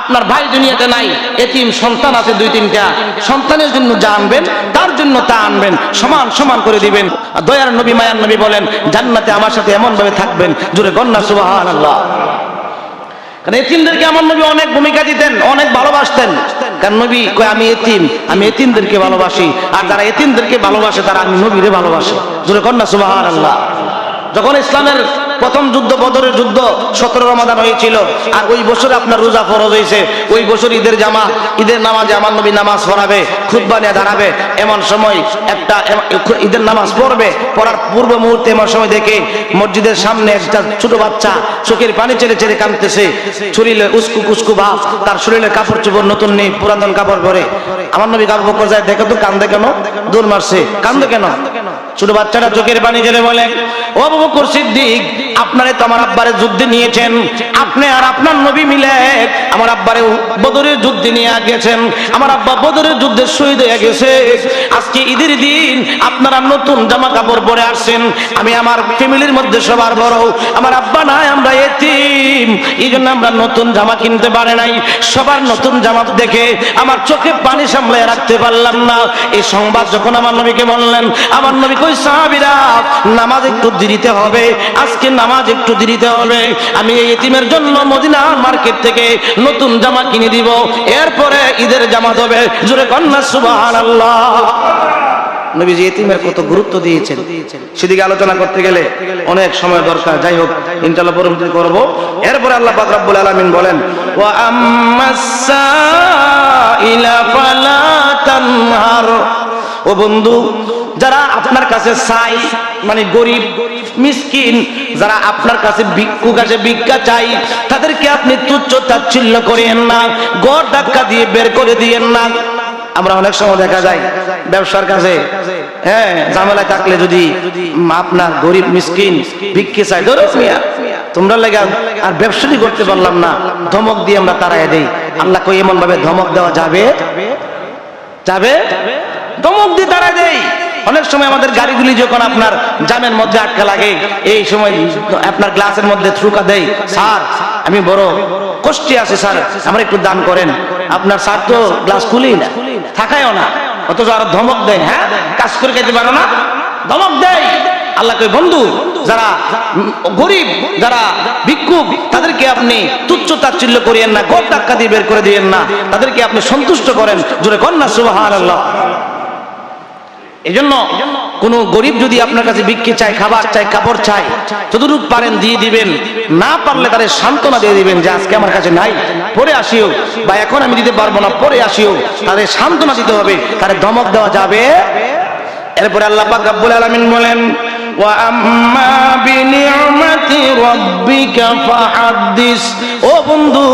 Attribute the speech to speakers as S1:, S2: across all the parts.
S1: আপনার ভাই দুনিয়াতে নাই, এতিম সন্তান আছে 2-3টা, সন্তানের জন্য যা আনবেন তার জন্য তা আনবেন, সমান সমান করে দিবেন। দয়ার নবী মায়ার নবী বলেন জান্নাতে আমার সাথে এমন ভাবে থাকবেন, জোরে কন্যা সুবহানাল্লাহ। কারণ এতিমদেরকে আমার নবী অনেক ভূমিকা দিতেন, অনেক ভালোবাসতেন। কারণ নবী কয় আমি এতিম, আমি এতিমদেরকে ভালোবাসি, আর যারা এতিমদেরকে ভালোবাসে তারা আমি নবীরে ভালোবাসে, জোরে কন্যা সুবহানাল্লাহ। যখন ইসলামের প্রথম যুদ্ধ, বদরের যুদ্ধ 17 রমাদান হয়েছিল, আর ওই বছর আপনার রোজা ফরজ হয়েছে, ওই বছর ঈদের নামাজে আমার নবী নামাজ পড়াবে, খুতবা নিয়ে দাঁড়াবে। এমন সময় একটা ঈদের নামাজ পড়বে, পড়ার পূর্ব মুহূর্তে এমন সময় দেখে মসজিদের সামনে একটা ছোট বাচ্চা চোখের পানি ছেড়ে ছেড়ে কাঁদতেছে, শরীরে উস্কু কুস্কু ভাব, তার শরীরে কাপড় চোপড় নতুন নেই, পুরাতন কাপড় পরে। আমার নবী আবু বকর যায়, দেখো তো কান্দে কেন, দৌড় মারছে, কান্দে কেন? ছোট বাচ্চাটা চোখের পানি ছেড়ে বলে, ও আবু বকর সিদ্দিক, আপনারে তো আমার আব্বারে যুদ্ধে নিয়েছেন, আপনি আর আপনার নবী মিলে আমার আব্বারে বদরের যুদ্ধে নিয়ে গেছেন, আমার আব্বা বদরের যুদ্ধে শহীদ হয়ে গেছে। আজকে ঈদের দিন আপনারা নতুন জামা কাপড় পরে আসছেন, আমি আমার ফ্যামিলির মধ্যে সবার বড়, আমার আব্বা নাই, আমরা এতিম, এই জন্য আমরা নতুন জামা কিনতে পারে নাই। সবার নতুন জামা দেখে আমার চোখে পানি সামলে রাখতে পারলাম না। এই সংবাদ যখন আমার নবীকে বললেন, আমার নবী কই সাহাবীরা নামাজ একটু দেরিতে হবে, আজকে নামাজ একটু দেরিতে হবে, আমি এই এতিমের জন্য মদিনা মার্কেট থেকে নতুন জামা কিনে দিব, এরপরে ঈদের জামাত হবে, জোরে কন্যা সুবহানাল্লাহ। নবীজি এতিমের কত গুরুত্ব দিয়েছেন, সেদিকে আলোচনা করতে গেলে অনেক সময় দরকার। যাই হোক, ইনশাআল্লাহ পরবর্তীতে করব। এরপরে আল্লাহ পাক রব্বুল আলামিন বলেন, ওয়া আম্মাস-সাইলা ফালা তানহার। ও বন্ধু, যারা আপনার কাছে চাই, মানে গরিব মিসকিন, যারা আপনার কাছে ভিক্ষুক আসে, ভিক্ষা চাই, তাদেরকে আপনি তুচ্ছ তাচ্ছিল্য করেন না, গড় ধাক্কা দিয়ে বের করে দিয়েন না। আমরা অনেক সময় দেখা যায় ব্যবসার কাছে ঝামেলায় থাকলে যদি আপনার গরিব মিসকিন ভিক্ষে চাই, ধরো মিয়া তোমরা লেগে আর ব্যবসাটি করতে পারলাম না, ধমক দিয়ে আমরা তাড়াইয়া দেই। আল্লাহ কই এমন ভাবে ধমক দেওয়া যাবে? যাবে? ধমক দিয়ে তাড়াই দেই। অনেক সময় আমাদের গাড়িগুলি যখন আপনার জামের মধ্যে আটকা লাগে, এই সময় আপনার গ্লাসের মধ্যে থ্রুকা দেই, স্যার আমি বড় কষ্টে আছি স্যার, আমার একটু দান করেন। আপনার স্যার তো গ্লাস খুলি না, থাকায়ও না, অথচ আর ধমক দেয়, হ্যাঁ কাজ করে খেতে পারো না, ধমক দেয়। আল্লাহ কই বন্ধু, যারা গরিব, যারা ভিক্ষুক, তাদেরকে আপনি তুচ্ছ তাচ্ছিল্য করিয়েন না, গড় ধাক্কা দিয়ে বের করে দিয়েন না, তাদেরকে আপনি সন্তুষ্ট করেন, জোরে কন্যা সুবহানাল্লাহ। এই জন্য কোন গরিব যদি আপনার কাছে ভিক্ষে চায়, খাবার চায়, কাপড় চায়, যতটুকু পারেন দিয়ে দিবেন, না পারলে তাদের সান্ত্বনা দিয়ে দিবেন যে আজকে আমার কাছে নাই, পরে আসিও, বা এখন আমি দিতে পারবো না, পরে আসিও, তাদের সান্ত্বনা দিতে হবে, তাদের ধমক দেওয়া যাবে। এরপরে আল্লাহ পাক রব্বুল আলামিন বলেন, ওয়া আম্মা বিনি'মাতি রাব্বিকা ফাহাদ্দিস। ও বন্ধু,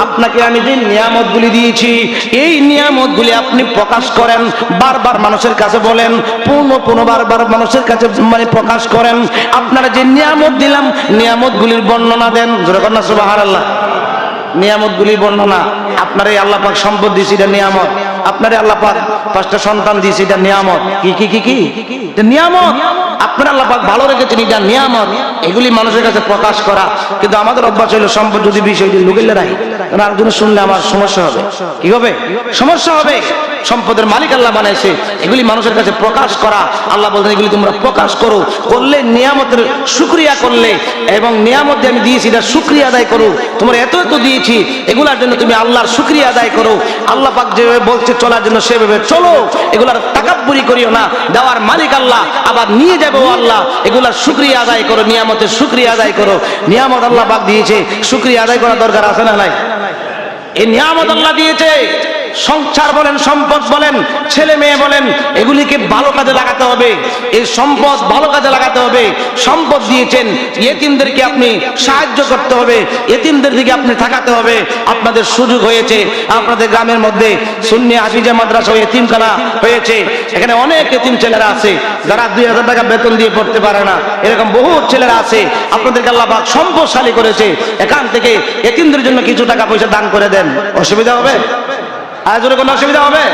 S1: আপনাকে আমি যে নিয়ামতগুলি দিয়েছি, এই নিয়ামতগুলি আপনি প্রকাশ করেন, বারবার মানুষের কাছে বলেন, বারবার মানুষের কাছে মানে প্রকাশ করেন। আপনারা যে নিয়ামত দিলাম, নিয়ামতগুলির বর্ণনা দেন, জোরে কন্যা সুবহানাল্লাহ। নিয়ামতগুলির বর্ণনা, আপনার এই আল্লাহ পাক সম্পদ দিয়েছে, এটা নিয়ামত। আপনার আল্লাহ পাক 5টা সন্তান দিয়েছে, এটা নিয়ামত। কি কি কি কি এটা নিয়ামত। আপনার আল্লাহ পাক ভালো রেখেছেন, এটা নিয়ামত। এগুলি মানুষের কাছে প্রকাশ করা। কিন্তু আমাদের অভ্যাস হলো সম্পদ যদি বিষয়টি লুকিয়ে রাখি, কারণ আরেকজন শুনলে আমার সমস্যা হবে। কি হবে? সমস্যা হবে। সম্পদের মালিক আল্লাহ বানাইছে, এগুলি মানুষের কাছে প্রকাশ করা। আল্লাহ বলতেন এগুলি তোমরা প্রকাশ করো, করলে নিয়ামতের শুকরিয়া করলে, এবং নিয়ামত আমি দিয়েছি এটা শুকরিয়া আদায় করো। তোমরা এত এত দিয়েছি, এগুলার জন্য তুমি আল্লাহর শুকরিয়া আদায় করো। আল্লাহ পাক যেভাবে বলছে চলার জন্য সেভাবে চলো, এগুলার তাকাব্বুরি করিও না। দেওয়ার মালিক আল্লাহ, আবার নিয়ে যাবো আল্লাহ, এগুলার শুকরিয়া আদায় করো, নিয়ামতের শুকরিয়া আদায় করো। নিয়ামত আল্লাহ পাক দিয়েছে, শুকরিয়া আদায় করা দরকার আছে না নাই? এই নিয়ামত আল্লাহ দিয়েছে, সংসার বলেন, সম্পদ বলেন, ছেলে মেয়ে বলেন, এগুলিকে ভালো কাজে লাগাতে হবে। এই সম্পদ ভালো কাজে লাগাতে হবে। সম্পদ দিয়েছেন, ইয়েতিমদেরকে আপনি সাহায্য করতে হবে, ইয়েতিমদের দিকে আপনি তাকাতে হবে। আপনাদের সুযোগ হয়েছে, আপনাদের গ্রামের মধ্যে সুন্নি হাফিজা মাদ্রাসা ইয়েতিমখানা হয়েছে, এখানে অনেক ইয়েতিম ছেলেরা আছে যারা 2000 টাকা বেতন দিয়ে পড়তে পারে না, এরকম বহু ছেলেরা আছে। আপনাদেরকে আল্লাহ পাক সম্পদশালী করেছে, এখান থেকে ইয়েতিমদের জন্য কিছু টাকা পয়সা দান করে দেন। অসুবিধা হবে? আজ কোনো অসুবিধা হবে?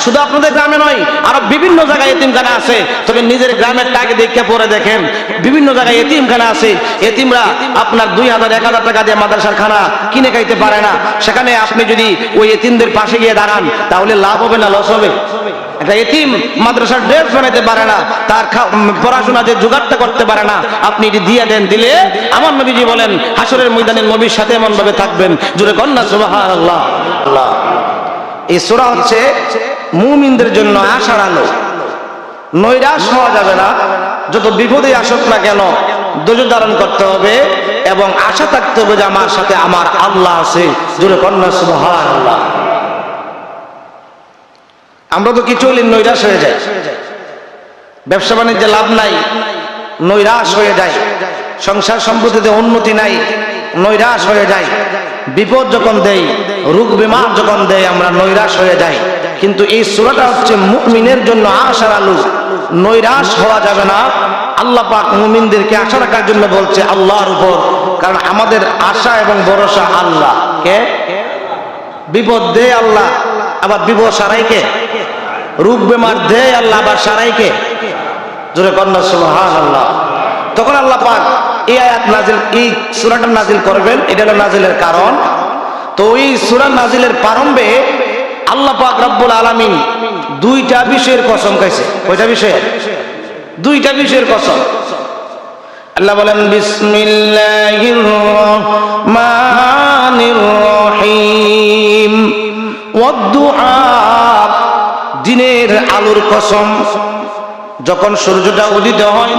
S1: শুধু আপনাদের গ্রামে নয়, আরো বিভিন্ন জায়গায় এতিমখানা আছে। তবে নিজের গ্রামের টাকা দেখে পরে দেখেন বিভিন্ন জায়গায় এতিমখানা আছে। এতিমরা আপনার 2000 1000 টাকা দিয়ে মাদ্রাসার খানা কিনে খাইতে পারে না। সেখানে আপনি যদি ওই এতিমদের পাশে গিয়ে দাঁড়ান তাহলে লাভ হবে না লস হবে? একটা এতিম মাদ্রাসার ড্রেস বানাইতে পারে না, তার পড়াশোনা যে জোগাড়টা করতে পারে না, আপনি এটি দিয়ে দেন, দিলে আমার নবীজি বলেন হাসরের ময়দানে নবীর সাথে এমন ভাবে থাকবেন, জোরে কন্যা সুবহানাল্লাহ। আল্লাহ, এই সূরা হচ্ছে মুমিনদের জন্য আশার আলো। নৈরাশ হওয়া যাবে না, যত বিপদে আসুক না কেন ধৈর্য ধারণ করতে হবে এবং আশা থাকতে হবে যে আমার সাথে আমার আল্লাহ আছে, জোরে কন্যা সুবহানাল্লাহ। আমরা তো কিছু হলে নৈরাশ হয়ে যাই, ব্যবসা বাণিজ্যে লাভ নাই নৈরাশ হয়ে যায়, সংসার সম্পত্তিতে উন্নতি নাই নৈরাশ হয়ে যায়, বিপদ যখন দেয় রোগ বিমার যখন দেয় আমরা নৈরাশ হয়ে যাই। কিন্তু এই সূরাটা হচ্ছে মুমিনের জন্য আশার আলো। নৈরাশ হওয়া যাবে না। আল্লাহ পাক মুমিনদেরকে আশা রাখার জন্য বলছে আল্লাহর উপর, কারণ আমাদের আশা এবং ভরসা আল্লাহ। কে বিপদ দেয়? আল্লাহ। আবার বিপদ সারাই কে? রোগ বেমার দেয় আল্লাহ, আবার সারাই কে? জোরে কন্যা সুবহানাল্লাহ। তখন আল্লাহ পাক এই আয়াত নাজিল, এই সূরাটা নাজিল করবেন, এটা হলো নাজিলের কারণ। তো এই সূরা নাজিলের প্রারম্ভে আল্লাহ পাক রব্বুল আলামিন দুইটা বিষয়ের কসম খাইছে। কয়টা বিষয়? দুইটা বিষয়ের কসম। আল্লাহ বলেন বিসমিল্লাহির রহমানির রহিম ওয়াদ-দুহা, দিনের আলোর কসম। যখন সূর্যটা উদিত হয়,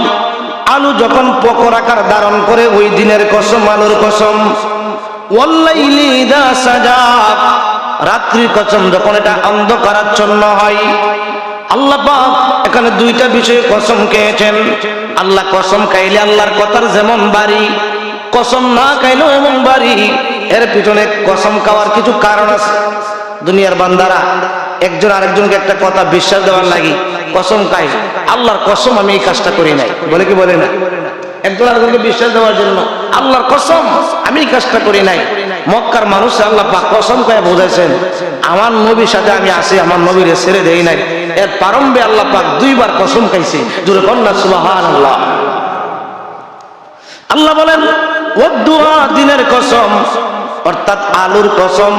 S1: আলো যখন প্রখর আকার ধারণ করে, ওই দিনের কসম, আলোর কসম। ওয়াল-লাইলি ইযা সাজা, রাত্রির কসম যখন এটা অন্ধকারাচ্ছন্ন হয়। আল্লাহ পাক এখানে দুইটা বিষয়ে কসম খেয়েছেন। আল্লাহ কসম খাইলে আল্লাহর কথার যেমন বাড়ি, কসম না খাইলেও এমন বাড়ি। এর পিছনে কসম খাওয়ার কিছু কারণ আছে। দুনিয়ার বান্দারা একজন আরেকজনকে একটা কথা বিশ্বাস দেওয়ার লাগি কসম খাই, আল্লাহর কসম আমি এই কাজটা করি নাই বলে কি বলে না? একজন আরেকজনকে বিশ্বাস দেওয়ার জন্য আল্লাহর কসম আমি এই কাজটা করি নাই। মক্কার মানুষ আল্লাহ পাক কসম খায় বোঝাইছেন আমার নবীর সাথে আমি আছি, আমার নবীরে ছেড়ে দেই নাই। এর প্রারম্ভে আল্লাহ পাক দুইবার কসম খাইছে, জোরে কন্যা সুবহানাল্লাহ। আল্লাহ বলেন ওয়াদ-দুহা, দিনের কসম, অর্থাৎ আলোর কসম।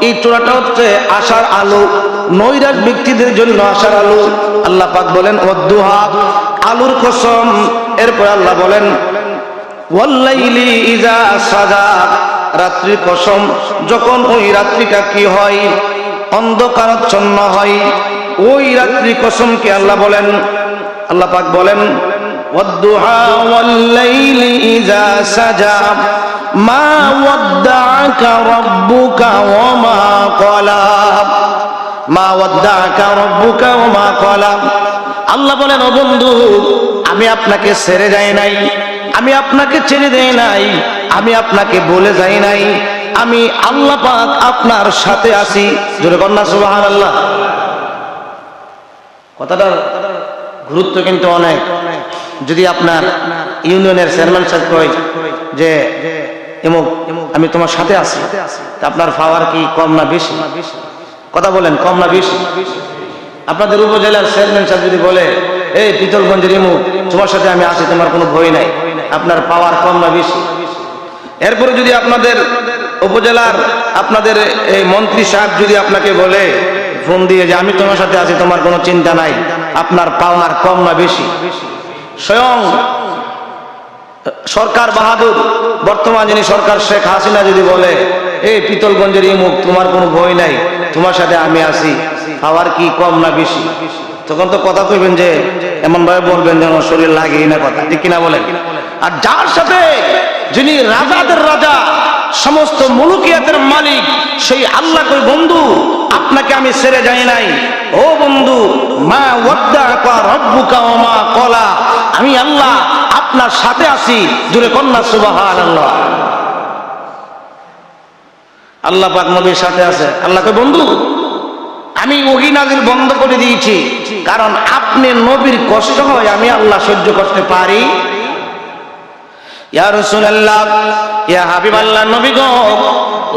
S1: এই চূড়াটা হচ্ছে আশার আলো, নৈরাশ ব্যক্তিদের জন্য আশার আলো। আল্লাহ পাক বলেন ওয়াদ-দুহা, আলোর কসম। এরপর আল্লাহ বলেন ওয়াল-লাইলি ইযা সাজা, রাত্রির কসম। যখন ওই রাত্রিটা কি হয়? অন্ধকারাচ্ছন্ন হয়। ওই রাত্রি কসমকে আল্লাহ বলেন, আল্লাহ পাক বলেন ওয়াদ-দুহা ওয়াল-লাইলি ইযা সাজা মা ওয়াদ্দাআকা রাব্বুকা ওয়া মা ক্বালা, মা ওয়াদ্দাআকা রাব্বুকা ওয়া মা ক্বালা। আল্লাহ বলেন ও বন্ধু, আমি আপনাকে ছেড়ে যাই নাই, আমি আপনাকে ছেড়ে দেই নাই, আমি আপনাকে বলে যাই নাই, আমি আল্লাহ পাক আপনার সাথে আছি। জোরে কন্যা সুবহানাল্লাহ। কথাটার গুরুত্ব কিন্তু অনেক। যদি আপনার ইউনিয়নের চেয়ারম্যান সাহেব কয় যে এমুক আমি তোমার সাথে আছি, আপনার পাওয়ার কি কম না বেশি? কথা বলেন, কম না বেশি? আপনাদের উপজেলার চেয়ারম্যান সাহেব যদি বলে এই পিতলগঞ্জের এমুক তোমার সাথে আমি আছি, তোমার কোনো ভয় নাই, আপনার পাওয়ার কম না বেশি? এরপরে যদি আপনাদের উপজেলার আপনাদের এই মন্ত্রী সাহেব যদি আপনাকে বলে ফোন দিয়ে যে আমি তোমার সাথে আছি, তোমার কোনো চিন্তা নাই, আপনার পাওয়ার কম না বেশি? স্বয়ং সরকার বাহাদুর বর্তমান যিনি সরকার শেখ হাসিনা যদি বলে এই পিতলগঞ্জের এই মুখ তোমার কোনো ভয় নাই, তোমার সাথে আমি আছি, পাওয়ার কি কম না বেশি? তখন তো কথা কইবেন যে এমন ভাবে বলবেন যেন শরীর লাগে না, কথা ঠিক কিনা বলেন? আর যার সাথে যিনি রাজাদের রাজা, সমস্ত মুলুকিয়াতের মালিক, সেই আল্লাহ কই বন্ধু আপনাকে আমি ছেড়ে যাই নাই। ও বন্ধু, মা ওয়াদ্দাআকা রাব্বুকা ওয়া মা ক্বালা, আমি আল্লাহ আপনার সাথে আছি। জোরে কন্যা সুবহানাল্লাহ। আল্লাহ পাক নবীর সাথে আছে। আল্লাহ কই বন্ধু আমি ওহী নাযিল বন্ধ করে দিয়েছি, কারণ আপনি নবীর কষ্ট হয় আমি আল্লাহ সহ্য করতে পারি। ইয়া রাসূলুল্লাহ, ইয়া হাবিবাল্লাহ, নবী গো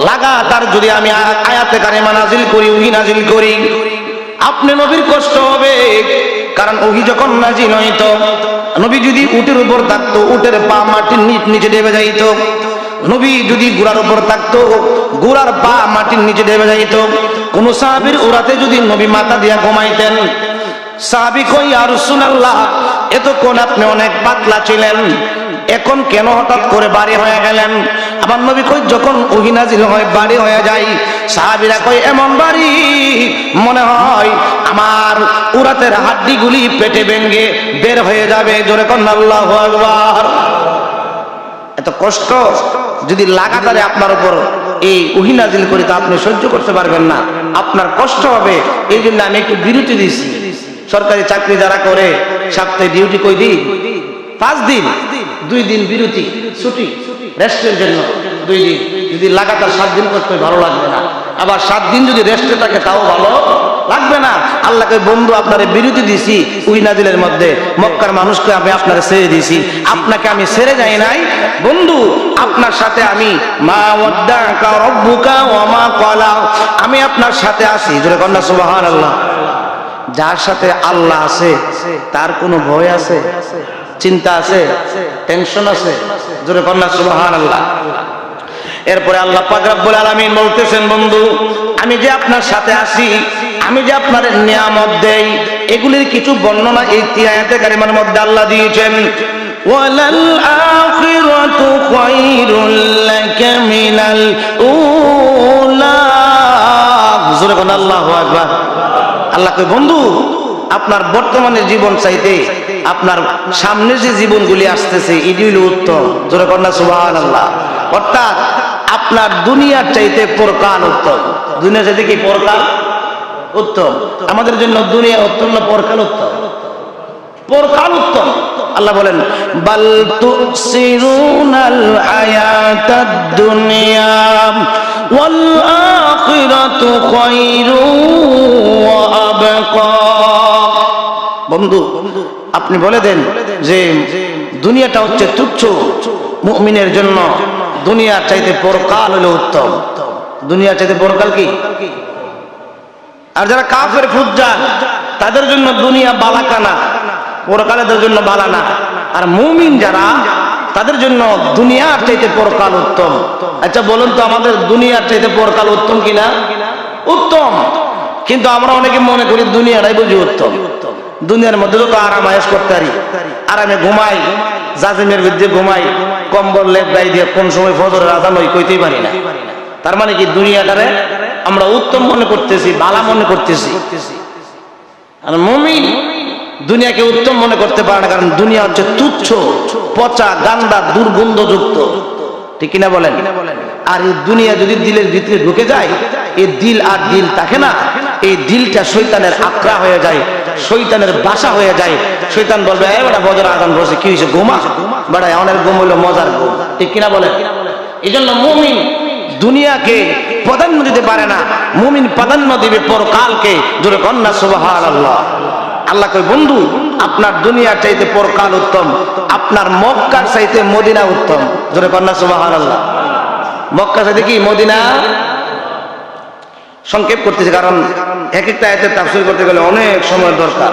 S1: লাগাতার যদি আমি আয়াতে কারিমা নাযিল করি, ওহী নাযিল করি, আপনি নবীর কষ্ট হবে, কারণ ওহি যখন নাজিল হইতো, নবী যদি উটের উপর থাকতো, উটের পা মাটির নিচে ডেবে যাইত। নবী যদি ঘোড়ার উপর থাকতো, ঘোড়ার পা মাটির নিচে ডেবে যাইত। কোন সাহাবীর উড়াতে যদি নবী মাথা দিয়া ঘুমাইতেন, সাহাবী কই ইয়া রাসূলুল্লাহ, এতক্ষণ আপনি অনেক পাতলা ছিলেন, এখন কেন হঠাৎ করে ভারী হয়ে গেলেন? আমার নবী কই যখন ওহী নাজিল হয় ভারী হয়ে যায়। সাহাবীরা কই এমন ভারী মনে হয় আমার উরাতের হাড্ডিগুলি পেটে ভেঙে বের হয়ে যাবে। জোরে কোন আল্লাহু আকবার। এত কষ্ট যদি লাগাতারে আপনার উপর এই ওহী নাজিল করি তো আপনি সহ্য করতে পারবেন না, আপনার কষ্ট হবে। এই জন্য আমি একটু বিরতি দিয়েছি। সরকারি চাকরি যারা করে সপ্তাহে ডিউটি কই দিন? 5 দিন, 2 দিন বিরতি ছুটি রেস্টের জন্য 2 দিন। যদি লাগাতার 7 দিন করতে ভালো লাগবে না, আবার 7 দিন যদি রেস্টে থাকে তাও ভালো লাগবে না। আল্লাহকে বন্ধু আপনারে বিরতি দিছি ওহী নাজিলের মধ্যে, মক্কার মানুষকে আমি আপনারে ছেড়ে দিছি, আপনাকে আমি ছেড়ে যাই নাই বন্ধু। আপনার সাথে আমি মা ওয়াদ্দাকা রাব্বুকা ওয়া মা ক্বালা, আমি আপনার সাথে আছি। জোরে কন্না সুবহানাল্লাহ। যার সাথে আল্লাহ আছে তার কোনো ভয় আছে, চিন্তা আছে, টেনশন আছে? জোরে কন্না সুবহানাল্লাহ। এরপরে আল্লাহ পাক রব্বুল আলামিন বলতেছেন, বন্ধু আমি যে আপনার সাথে আছি, আমি যে আপনার নিয়ামত দেই, এগুলির কিছু বর্ণনা এই আয়াতে কারিমার মধ্যে আল্লাহ দিয়েছেন। ওয়ালাল আখিরাতু খায়রুল লাকা মিনাল উলা। জোরে কোন আল্লাহু আকবার। আল্লাহ কয় বন্ধু আপনার বর্তমানের জীবন চাইতে আপনার সামনে যে জীবনগুলি আসতেছে এগুলি উত্তম। জোরে কন্না সুবহানাল্লাহ। অর্থাৎ আপনার দুনিয়ার চাইতে পরকাল উত্তম। দুনিয়া চাইতে কি পরকাল উত্তম? আমাদের জন্য দুনিয়া উত্তম না পরকাল উত্তম? পরকাল উত্তম। আল্লাহ বলেন বাল তুসিরুনাল হায়াতাদ দুনিয়া ওয়াল আখিরাতু খায়রু ওয়া আবকা। বন্ধু আপনি বলে দেন যে দুনিয়াটা হচ্ছে তুচ্ছ, মুমিনের জন্য দুনিয়ার চাইতে পরকাল হলো উত্তম। দুনিয়ার চাইতে পরকাল কি? আর যারা কাফের ফুজ্জার তাদের জন্য দুনিয়া বালাকানা, পরকালের জন্য বালানা। আর মুমিন যারা তাদের জন্য দুনিয়ার চাইতে পরকাল উত্তম। আচ্ছা বলুন তো আমাদের দুনিয়ার চাইতে পরকাল উত্তম কিনা? উত্তম। কিন্তু আমরা অনেকে মনে করি দুনিয়াটাই বুঝি উত্তম। দুনিয়ার মধ্যে তো আরাম আয়েশ করতে পারি, আরামে ঘুমাই, জাজিমের মধ্যে ঘুমাই, কম্বল লেপ গায়ে দিয়ে কোন সময় ফজরের আযান হয় কইতেই পারি না। তার মানে কি দুনিয়াটারে আমরা উত্তম মনে করতেছি, ভালো মনে করতেছি। আর মুমিন দুনিয়াকে উত্তম মনে করতে পারে না, কারণ দুনিয়া হচ্ছে তুচ্ছ, পচা, গান্দা, দুর্গন্ধযুক্ত। ঠিক কিনা বলেন? আর এই দুনিয়া যদি দিলের ভিতরে ঢুকে যায়, এই দিল আর দিল থাকে না, এই দিলটা শয়তানের আকড়া হয়ে যায়, শয়তানের বাসা হয়ে যায়। শয়তান বলবে এ বেটা ফজর আযান বসে কি হয়েছে, ঘুমা বেটা, অনেক ঘুম হইলো মজার ঘুম। ঠিক কিনা বলেন? এই জন্য মুমিন দুনিয়াকে প্রাধান্য দিতে পারে না, মুমিন প্রাধান্য দিবে পরকালকে। জোরে কন্না সুবহানাল্লাহ। আল্লাহ কয় বন্ধু আপনার দুনিয়ার চাইতে পরকাল উত্তম, আপনার মক্কার চাইতে মদিনা উত্তম। জোরে কন্না সুবহানাল্লাহ। মক্কা চাইতে কি মদিনা? সংক্ষেপ করতেছে কারণ এক একটা আয়াতের তাফসীর করতে গেলে অনেক সময় দরকার।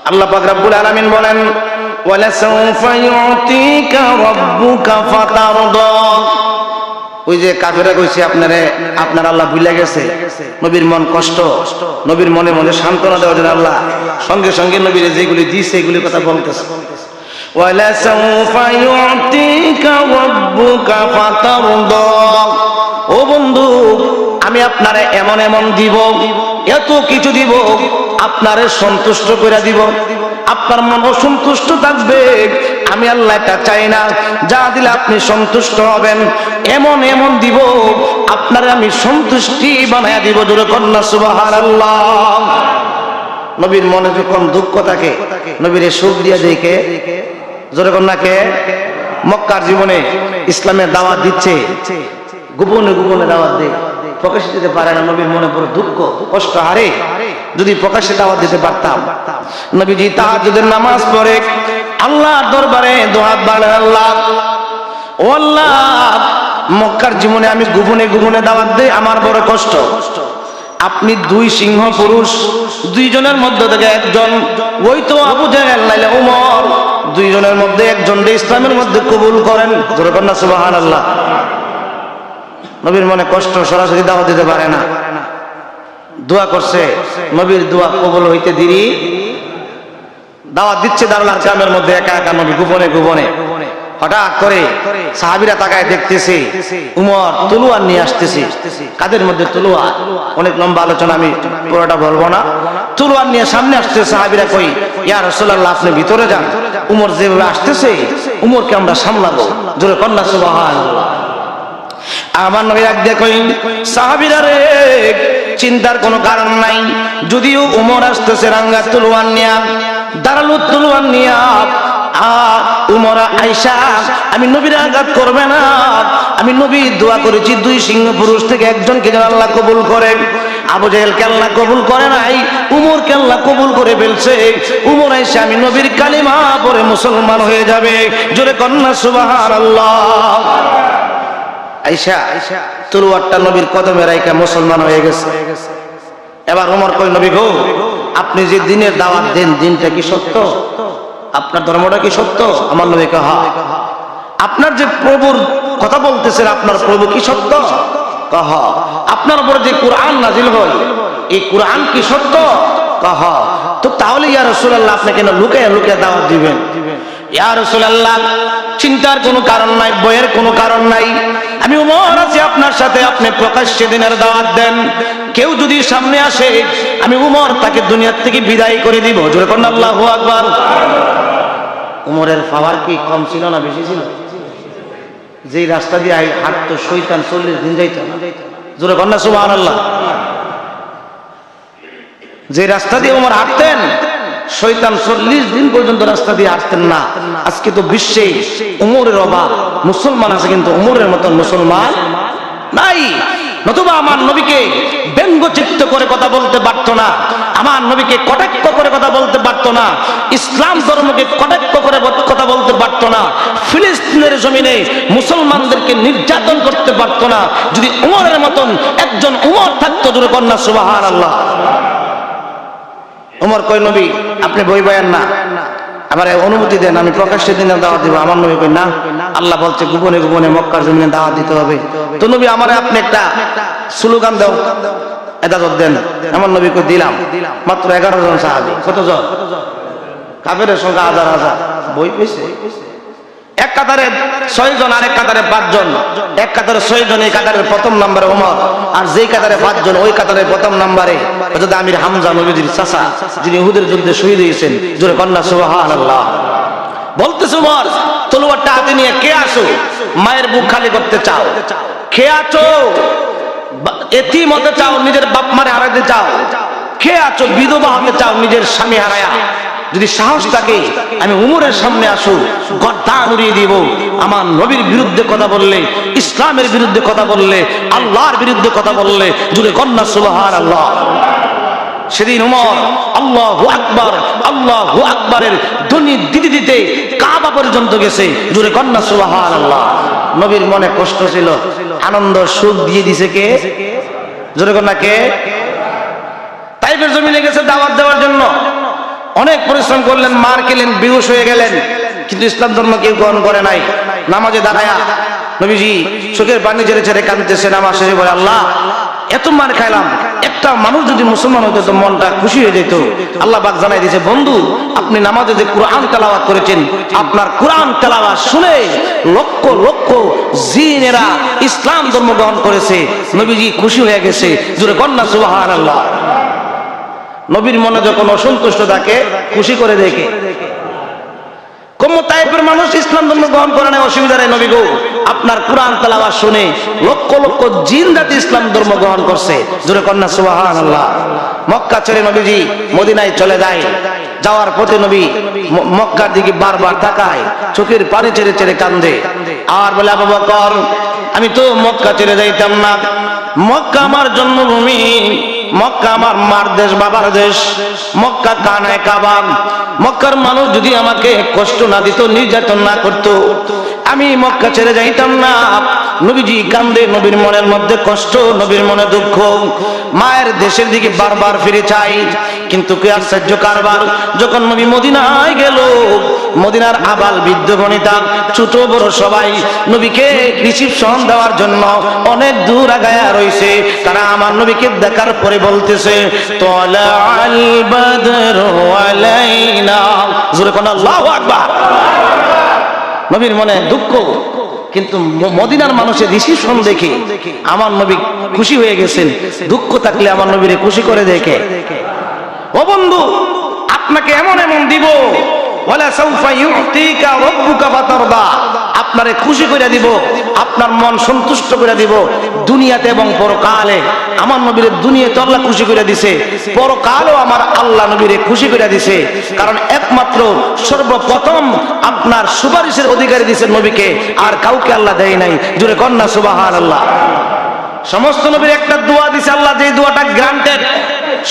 S1: আল্লাহ পাক রব্বুল আলামিন বলেন ওয়ালা সাওফা ইউতিকা রাব্বুকা ফাতারদা। ওই যে কাফেররা কইছে আপনার আল্লাহ ভুলে গেছে, নবীর মন কষ্ট, নবীর মনে মনে সান্ত্বনা দেওয়ার জন্য আল্লাহ সঙ্গে সঙ্গে নবীর যেগুলি দিয়েছে এগুলির কথা বলতেছে। ওয়ালা সাওফা ইউতিকা রাব্বুকা ফাতারদা। ও বন্ধু আমি আপনারে এমন এমন দিব, এত কিছু দিব, আপনারে সন্তুষ্ট করে দিব, আপনার মন অসন্তুষ্ট থাকবে। আমি আল্লাহ এটা চাই না, যা দিলে আপনি সন্তুষ্ট হবেন এমন এমন দিব, আপনারে আমি সন্তুষ্টি বানায়া দিব। জোরে কন্না সুবহানাল্লাহ। নবীর মনে যখন দুঃখ থাকে নবীর সুখ দিয়া দেখে, জোরে কন্না কে? মক্কার জীবনে ইসলামের দাওয়াত দিচ্ছে, গোপনে গোপনে দাওয়াত দেয়, প্রকাশে দিতে পারে না। নবীর মনে বড় দুঃখ কষ্ট, হারে যদি প্রকাশে দাওয়াত দিতে পারতাম। নবীজি তাহাজ্জুদের নামাজ পড়ে আল্লাহর দরবারে দুহাত বাড়ান, আল্লাহ ও আল্লাহ মক্কার জীবনে আমি গোপনে গোপনে দাওয়াত দেই, আমার বড় কষ্ট, আপনি দুই সিংহ পুরুষ, দুইজনের মধ্যে থেকে একজন, ওই তো আবু জাহেল নাইলে উমর, দুইজনের মধ্যে একজন ইসলামের মধ্যে কবুল করেন। জোরে কন্যা সুবহানাল্লাহ। নবীর মনে কষ্ট, সরাসরি দাওয়াত দিতে পারে না, দোয়া করছে, নবীর দোয়া কবুল হইতে দেরি। দাওয়াত দিচ্ছে দারুল আরকামের মধ্যে একা একা নবী গোপনে গোপনে। হঠাৎ করে সাহাবীরা তাকায় দেখতেছে উমর তলোয়ার নিয়ে আসতেছে। কাদের মধ্যে তলোয়ার? অনেক লম্বা আলোচনা, আমি পুরোটা বলবো না। তলোয়ার নিয়ে সামনে আসছে সাহাবীরা, কই ইয়া রাসূলুল্লাহ আপনি ভিতরে যান, উমর যেভাবে আসতেছে উমরকে আমরা সামলাবো। জোরে কন্যা সুবহানাল্লাহ। আমার নবী এক দিয়ে কই সাহাবীরা রে, চিন্তার কোনো কারণ নাই, যদিও উমর আসতেছে রাঙ্গা তলোয়ার নিয়া, দাঁড়ালো তলোয়ার নিয়া, উমর আয়েশা আমি নবীর আঘাত করবে না, আমি নবী দোয়া করেছি দুই সিংহ পুরুষ থেকে একজনকে যেন আল্লাহ কবুল করে। আবু জাহেলকে আল্লাহ কবুল করে নাই, উমরকে আল্লাহ কবুল করে ফেলছে। উমর আয়েশা আমি নবীর কালিমা পড়ে মুসলমান হয়ে যাবে। জোরে কন্যা সুবহানাল্লাহ। আয়েশা তলোয়ারটা নবীর কদমে রাইখা মুসলমান হয়ে গেছে। এবার উমর কই নবী গো, আপনি যে দিনের দাওয়াত দেন দিনটা কি সত্য? আপনার ধর্মটা কি সত্য? আমার নবী কয় হ্যাঁ। আপনার যে প্রভুর কথা বলতেছেন, আপনার প্রভু কি সত্য? কয় হ্যাঁ। আপনার উপরে যে কোরআন নাজিল হয়, এই কোরআন কি সত্য? কয় হ্যাঁ। তো তাহলে ইয়া রাসূলুল্লাহ আপনি কেন লুকায়া লুকায়া দাওয়াত দিবেন? ইয়া রাসূলুল্লাহ চিন্তার কোনো কারণ নাই, ভয়ের কোনো কারণ নাই, আমি উমর আছি আপনার সাথে, আপনি প্রকাশ্যে দিনের দাওয়াত দেন, কেউ যদি সামনে আসে আমি উমর তাকে দুনিয়া থেকে বিদায় করে দিব। জোরে কোন আল্লাহু আকবার। উমরের পাওয়ার কি কম ছিল না বেশি ছিল? যেই রাস্তা দিয়ে হাঁটতো শয়তান 40 দিন যাইত না। জোরে কোন সুবহানাল্লাহ। যে রাস্তা দিয়ে উমর হাঁটতেন শয়তান 40 দিন পর্যন্ত রাস্তা দিয়ে হাঁটতেন না। আজকে তো বিশ্বে উমরের অভাব, মুসলমান আছে কিন্তু উমরের মতন মুসলমান নাই। নতুবা আমার নবীকে ব্যঙ্গচিত্ত করে কথা বলতে পারতো না, আমার নবীকে কটাক্ষ করে কথা বলতে পারতো না, ইসলাম ধর্মকে কটাক্ষ করে কথা বলতে পারতো না, ফিলিস্তিনের জমিনে মুসলমানদেরকে নির্যাতন করতে পারতো না, যদি উমরের মতন একজন উমর থাকতো। জোরে কন্যা সুবহানাল্লাহ। উমর কই নবী আপনি বই বয়ান না, আমার অনুমতি দেন, আমি প্রকাশ্যে দিনে দাওয়াত দিব। আমার নবী কই না, আল্লাহ বলছে গোপনে গোপনে মক্কার জমিনে দাওয়াত দিতে হবে। তো নবী আমারে আপনি একটা স্লোগান দাও, ইজাজত দেন। আমার নবী কই দিলাম। মাত্র 11 জন সাহাবী। কতজন? কাফেরের সংখ্যা হাজার হাজার। বই পেয়েছে এক কাতারে 6 জন, আরেক কাতারে 5 জন, এক কাতারে 6 জন, এই কাতারের প্রথম নম্বরে ওমর, আর যেই কাতারে 5 জন ওই কাতারের প্রথম নম্বরে হযরত আমির হামজা নবীজির চাচা, যিনি উহুদের যুদ্ধে শহীদ হয়েছেন। জোরে কন্যা সুবহানাল্লাহ। বলতেছে উমর তলোয়ারটা হাতে নিয়ে কে আসো? মায়ের বুক খালি করতে চাও? কে আছো? এতিম হতে চাও? নিজের বাপ মারে হারাতে চাও? কে আছো? বিধবা হতে চাও নিজের স্বামী হারায়া? যদি সাহস থাকে আমি উমরের সামনে আসো, গর্দান উড়িয়ে দিব। আমার নবীর বিরুদ্ধে কথা বললে, ইসলামের বিরুদ্ধে কথা বললে, আল্লাহর বিরুদ্ধে কথা বললে, জোরে কন্যা সুবহানাল্লাহ। সেদিন উমর আল্লাহু আকবার আল্লাহু আকবারের ধ্বনি দিতে দিতে কাবা পর্যন্ত গেছে। জোরে কন্যা সুবহানাল্লাহ। নবীর মনে কষ্ট ছিল, আনন্দ সুখ দিয়ে দিছে কে? জোরে কন্যা কে? তাইফের জমিনে গেছে দাওয়াত দেওয়ার জন্য, অনেক পরিশ্রম করলেন, মার খেলেন, বেহুশ হয়ে গেলেন, কিন্তু ইসলাম ধর্ম কেউ গ্রহণ করে নাই। নামাজে দাঁড়ায়া নবীজি চোখের পানি ছেড়ে ছেড়ে কাঁদতেছে। নামাজ শেষে বলে আল্লাহ এত মার খাইলাম, একটা মানুষ যদি মুসলমান হতো তো মনটা খুশি হয়ে যেত। আল্লাহ পাক জানাই দিয়েছে বন্ধু আপনি নামাজে যে কোরআন তেলাওয়াত করেছেন, আপনার কোরআন তেলাওয়াত শুনে লক্ষ লক্ষ জিনেরা ইসলাম ধর্ম গ্রহণ করেছে। নবীজি খুশি হয়ে গেছে। জোরে কন্যা সুবহানাল্লাহ। নবীর মনে যখন অসন্তুষ্ট থাকে খুশি করে দেখে। কোন তাইফের মানুষ ইসলাম ধর্ম গ্রহণ করে না, অসুবিধা নেই। নবী গো আপনার কোরআন তেলাওয়াত শুনে লক্ষ লক্ষ জিন জাতি ইসলাম ধর্ম গ্রহণ করছে। জোরে কন্যা সুবহানাল্লাহ। মক্কা ছেড়ে নবীজি মদিনায় চলে যায়। যাওয়ার পথে নবী মক্কার দিকে বারবার তাকায়, চোখের পানি ছেড়ে ছেড়ে কান্দে, আর বলে আবু বকর আমি তো মক্কা ছেড়ে যাইতাম না, মক্কা আমার জন্মভূমি, মক্কা আমার মার দেশ, বাবার দেশ, মক্কা কানায় কাবা। মক্কার মানুষ যদি আমাকে কষ্ট না দিত, নির্যাতন না করত, আমি মক্কা ছেড়ে যাইতাম না। নবীজি কান্দে, নবীর মনের মধ্যে কষ্ট, নবীর মনে দুঃখ, মায়ের দেশের দিকে বারবার ফিরে চাই। কিন্তু কি আশ্চর্য কারবার, যখন নবী মদিনায় গেল, মদিনার আবাল বৃদ্ধ বনিতা ছোট বড় সবাই নবীকে রিসিপশন দেওয়ার জন্য অনেক দূর আগায়া রইছে। তারা আমার নবীকে দেখার পরে বলতেছে তালাআল বাদরু আলাইনা, জোরে কোন আল্লাহু আকবার। নবীর মনে দুঃখ, কিন্তু মদিনার মানুষের রিসিপশন দেখে আমার নবী খুশি হয়ে গেছেন। দুঃখ থাকলে আমার নবীরে খুশি করে দেখে। ও বন্ধু, আপনাকে এমন এমন দিব, ওয়ালা সাউফা ইউতিকা রাব্বুকা ফাতারদা, আপনারে খুশি করে দিব, আপনার মন সন্তুষ্ট করে দিব দুনিয়াতে এবং পরকালে। আমার নবীরে দুনিয়াতে আল্লাহ খুশি করে দিছে, পরকালেও আমার আল্লাহ নবীরে খুশি করে দিছে। কারণ একমাত্র সর্বপ্রথম আপনার সুপারিশের অধিকারী দিছে নবীকে, আর কাউকে আল্লাহ দেয় নাই। জোরে কন্যা সুবহানাল্লাহ। সমস্ত নবীর একটা দোয়া দিছে আল্লাহ, যে দোয়াটা গ্রান্টেড,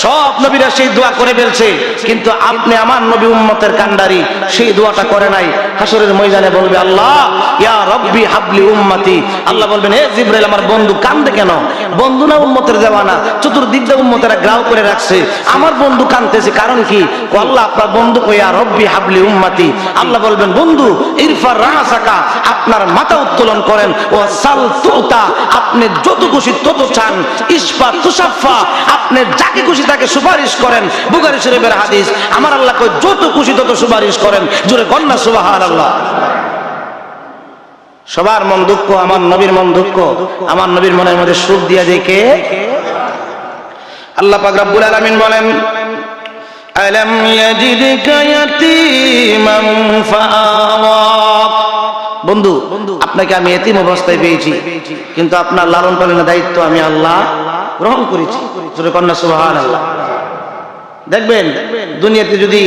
S1: সব নবীরা সেই দোয়া করে ফেলছে, কিন্তু আপনি আমার নবী উম্মতের কান্ডারি, সেই দোয়াটা করে নাই। হাসরের ময়দানে বলবে আল্লাহ ইয়া রব্বি হাবলি উম্মতি, আল্লাহ বলবেন হে জিবরাইল আমার বন্ধু কান্দে কেন? বন্ধু না উম্মতের দেওয়ানা, চতুর্দিক দিয়ে উম্মতেরা গ্রাও করে রাখছে, আমার বন্ধু কান্দতেছে, কারণ কি? আল্লাহ আপনার বন্ধু ইয়া রব্বি হাবলি উম্মতি। আল্লাহ বলবেন বন্ধু ইরফা রাসাকা, আপনার মাথা উত্তোলন করেন, ও সাল তুতা, আপনি যত খুশি তত চান, ইসফা তুসাফা, আপনি যাকে খুশি তাকে সুপারিশ করেন। বুখারী শরীফের হাদিস, আমার আল্লাহ কই যত খুশি তত সুপারিশ করেন। জোরে কন্যা সুবহানাল্লাহ। সবার মন দুঃখ, আমার নবীর মন দুঃখ, আমার নবীর মনের মধ্যে সুখ দিয়া দেখে আল্লাহ পাক রব্বুল আলামিন বলেন আলাম ইয়াজিদকা ইয়াতীমান ফাআওয়া, বন্ধু আপনাকে আমি এতিম অবস্থায় পেয়েছি, কিন্তু আপনার লালন পালনের দায়িত্ব আমি আল্লাহ গ্রহণ করেছি। জোরে কন্যা সুবহানাল্লাহ। দেখবেন দুনিয়াতে যদি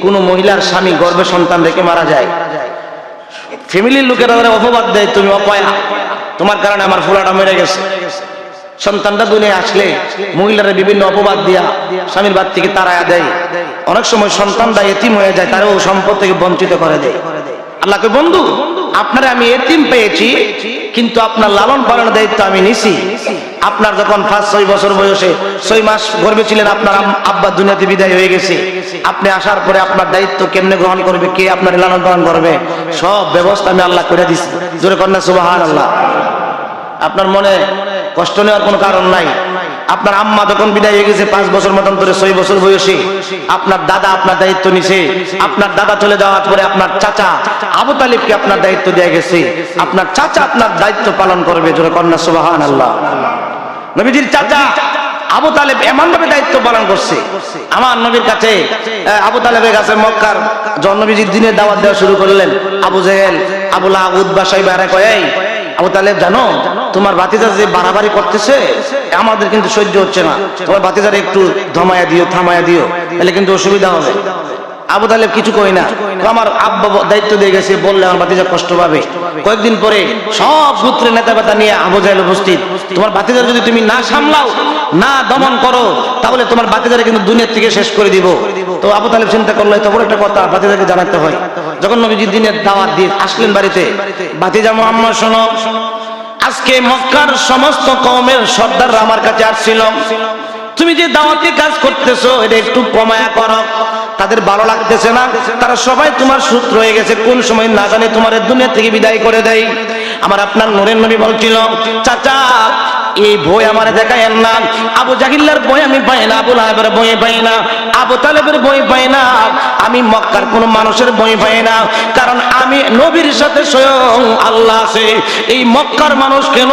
S1: কোনো মহিলার স্বামী গর্ভে সন্তান রেখে মারা যায়, ফ্যামিলির লোকেরা অপবাদ দেয় তুমি অপয়া, তোমার কারণে আমার ফুলাটা মেরে গেছে। সন্তানটা দুনিয়া আসলে মহিলারা বিভিন্ন অপবাদ দিয়া স্বামীর বাদ থেকে তাড়ায়া দেয়। অনেক সময় সন্তানটা এতিম হয়ে যায়, তারও সম্পদ থেকে বঞ্চিত করে দেয়। আল্লাহকে বন্ধু আপনারা আমি এতিম পেয়েছি, কিন্তু আপনার লালন পালনের দায়িত্ব আমি নিছি। আপনার যখন 5-6 বছর বয়সে 6 মাস গর্ভে ছিলেন, আপনার আব্বা দুনিয়াতে বিদায় হয়ে গেছে, আপনি আসার পরে আপনার দায়িত্ব কেমনে গ্রহণ করবে, কে আপনার লালন পালন করবে, সব ব্যবস্থা আমি আল্লাহ করে দিছি। জোরে কন্যা সুবহানাল্লাহ। আপনার মনে কষ্ট নেওয়ার কোনো কারণ নাই। আপনার আম্মা যখন বিদায় হয়ে গেছে 5 বছর মতন ধরে, 6 বছর বয়সে আপনার দাদা আপনার দায়িত্ব নিছে। আপনার দাদা চলে যাওয়ার পরে আপনার চাচা আবু তালিবকে আপনার দায়িত্ব দেয়া গেছে, আপনার চাচা আপনার দায়িত্ব পালন করবে। জোরে কন্যা সুবহানাল্লাহ। নবীজির চাচা আবু তালেব এমন ভাবে দায়িত্ব পালন করছে, আমার নবীর কাছে আবু তালেবের কাছে মক্কার নবীজির দিনের দাওয়াত দেওয়া শুরু করলেন। আবু জেহেল, আবু লাহাব, উতবা, শাইবা কয় এই আবু তালেব জানো তোমার ভাতিজা যে বাড়াবাড়ি করতেছে আমাদের কিন্তু সহ্য হচ্ছে না, তোমার ভাতিজারে একটু থামায়া দিও, তাহলে কিন্তু অসুবিধা হবে। আবু তালেব কিছু কই না, আমার আব্বা দায়িত্ব দিয়ে গেছে, বললে আমার ভাতিজা কষ্ট পাবে। কয়েকদিন পরে সব সূত্রের নেতা বেতা নিয়ে আবু জাহেল উপস্থিত। তোমার ভাতিজার যদি তুমি না সামলাও, না দমন করো, তাহলে তোমার ভাতিজারে কিন্তু দুনিয়া থেকে শেষ করে দিব। তো আবু তালেব চিন্তা করলো এত বড় একটা কথা ভাতিজাকে জানাতে হয়। যখন নবীজি দিনের দাওয়াত দিয়ে আসলেন বাড়িতে, ভাতিজা মুহাম্মদ শোনো, আজকে মক্কার সমস্ত কওমের সর্দাররা আমার কাছে আসছিল, তুমি যে দাওয়াতি কাজ করতেছো এটা একটু কমায়া করো, তাদের ভালো লাগতেছে না, তারা সবাই তোমার সূত্র হয়ে গেছে, কোন সময় না জানে তোমার দুনিয়া থেকে বিদায় করে দেয়। আমার আপনার নূরের নবী বলছিল চাচা এই বই আমার দেখায়েন না, আবু জাহিল্লার বই আমি পাই না, আবু লাহাবের বই পাই না, আবু তালেবের বই পাই না, আমি মক্কার কোন মানুষের বই পাই না, কারণ আমি নবীর সাথে স্বয়ং আল্লাহ আছে। এই মক্কার মানুষ কেন,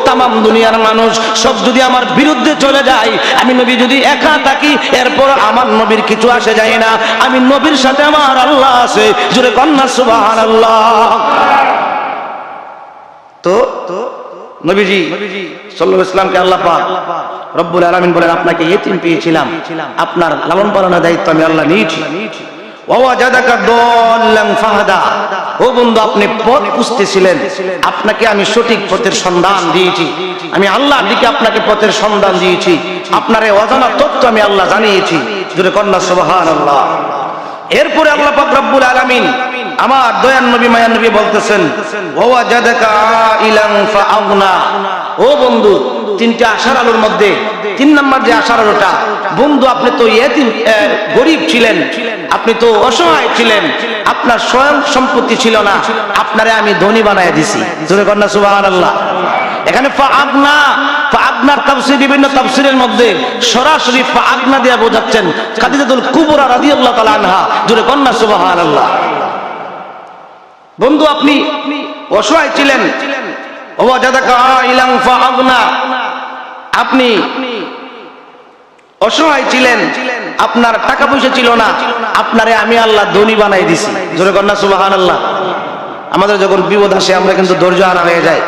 S1: তামাম দুনিয়ার মানুষ সব যদি আমার বিরুদ্ধে চলে যায়, আমি নবী যদি একা থাকি, এরপর আমার নবীর কিছু আসে যায় না, আমি নবীর সাথে আমার আল্লাহ আছে। জোরে কন্যা সুবহানাল্লাহ। তো নবীজি সাল্লাল্লাহু আলাইহি ওয়াসাল্লামকে আল্লাহ পাক রব্বুল আলামিন বলেন আপনাকে ইতিম পেয়েছিলাম, আপনার লালন পালনের দায়িত্ব আমি আল্লাহ নিয়েছি। ওয়াজাদাকা দাল্লান ফাহাদা, ও বন্ধু আপনি পথ খুঁজতেছিলেন, আপনাকে আমি সঠিক পথের সন্ধান দিয়েছি, আমি আল্লাহর দিকে আপনাকে পথের সন্ধান দিয়েছি, আপনার এই অজানা তথ্য আমি আল্লাহ জানিয়েছি। জোরে কন্যা সুবহানাল্লাহ। এরপরে আল্লাহ পাক রব্বুল আলামিন আমার দয়ার নবী মায়ার নবী বলতেছেন ওয়াজাদাকা ইলান ফাআগনা। ও বন্ধু, তিনটি আশার আলোর মধ্যে 3 নম্বর যে আশার আলোটা, বন্ধু আপনি তো গরিব ছিলেন, আপনি তো অসহায় ছিলেন, আপনার স্বয়ং সম্পত্তি ছিল না, আপনারে আমি ধনী বানায় দিছি। জোরে কন্যা সুবহানাল্লাহ। এখানে ফাআগনার তাফসীর বিভিন্ন তাফসীরের মধ্যে সরাসরি ফাআগনা দিয়া বোঝাচ্ছেন খাদিজাতুল কুবরা রাদিয়াল্লাহু তাআলা আনহা। জোরে কন্যা সুবহানাল্লাহ। বন্ধু আপনি অসহায় ছিলেন, ওয়াজাদাকা ইলান ফাআগনা, আপনি অসহায় ছিলেন, আপনার টাকা পয়সা ছিল না, আপনারে আমি আল্লাহ ধনী বানাই দিছি। জোরে কন্যা সুবহানাল্লাহ। আমাদের যখন বিপদ আসে আমরা কিন্তু ধৈর্য হারা হয়ে যায়।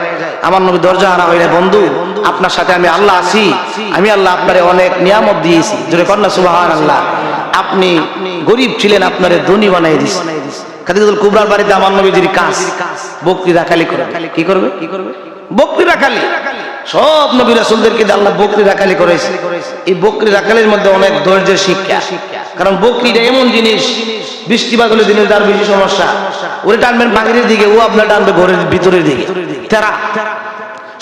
S1: আমার নবী ধৈর্য হারা হয়ে যায়, বন্ধু আপনার সাথে আমি আল্লাহ আছি, আমি আল্লাহ আপনারে অনেক নিয়ামত দিয়েছি। জোরে কন্যা সুবহানাল্লাহ। আপনি গরিব ছিলেন, আপনারে ধনী বানাই দিছি। খাদিজাতুল কুবরার বাড়িতে আমার নবীজির কাজ, বকরি রাখালি করে। কি করবে? বকরি রাখালি। সব নবী রাসূলদেরকে আল্লাহ বকরি রাখালি করেছে। এই বকরি রাখালির মধ্যে অনেক ধৈর্যের শিক্ষা। কারণ বকরিটা এমন জিনিস, বৃষ্টিপাত হলে দিনের তার বেশি সমস্যা, ওরে টানবেন বাহিরের দিকে, ও আপনার টানবে ঘরের ভিতরের দিকে। তারা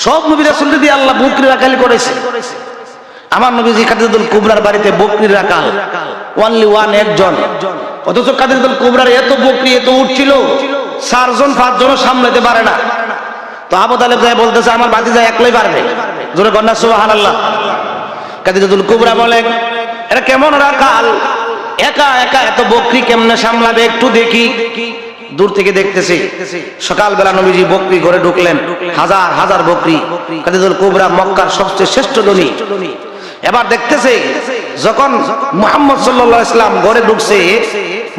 S1: সব নবী রাসূলদের দিয়ে আল্লাহ বকরি রাখালি করেছে। আমার নবীজি খাদিজাতুল কুবরার বাড়িতে বকরি রাখাল অনলি ওয়ান, একজন। অথচ খাদিজাতুল কুবরার এত বকরি, এত উট ছিল, 4 জন 5 জনও সামলাতে পারে না। তো আবু তালেব যায় বলতেছে আমার ভাতিজা একলাই পারবে। জোরে কন্যা সুবহানাল্লাহ। খাদিজাতুল কুবরা বলেন এটা কেমন রাখাল, একা একা এত বকরি কেমনে সামলাবে, একটু দেখি। দূর থেকে দেখতেছি, সকালবেলা নবীজি বকরি ঘরে ঢুকলেন, হাজার হাজার বকরি। খাদিজাতুল কুবরা মক্কার সবচেয়ে শ্রেষ্ঠ ধনী। এবার দেখতেছে যখন মুহাম্মদ সাল্লাল্লাহু আলাইহি ওয়াসাল্লাম ঘরে ঢুকছে,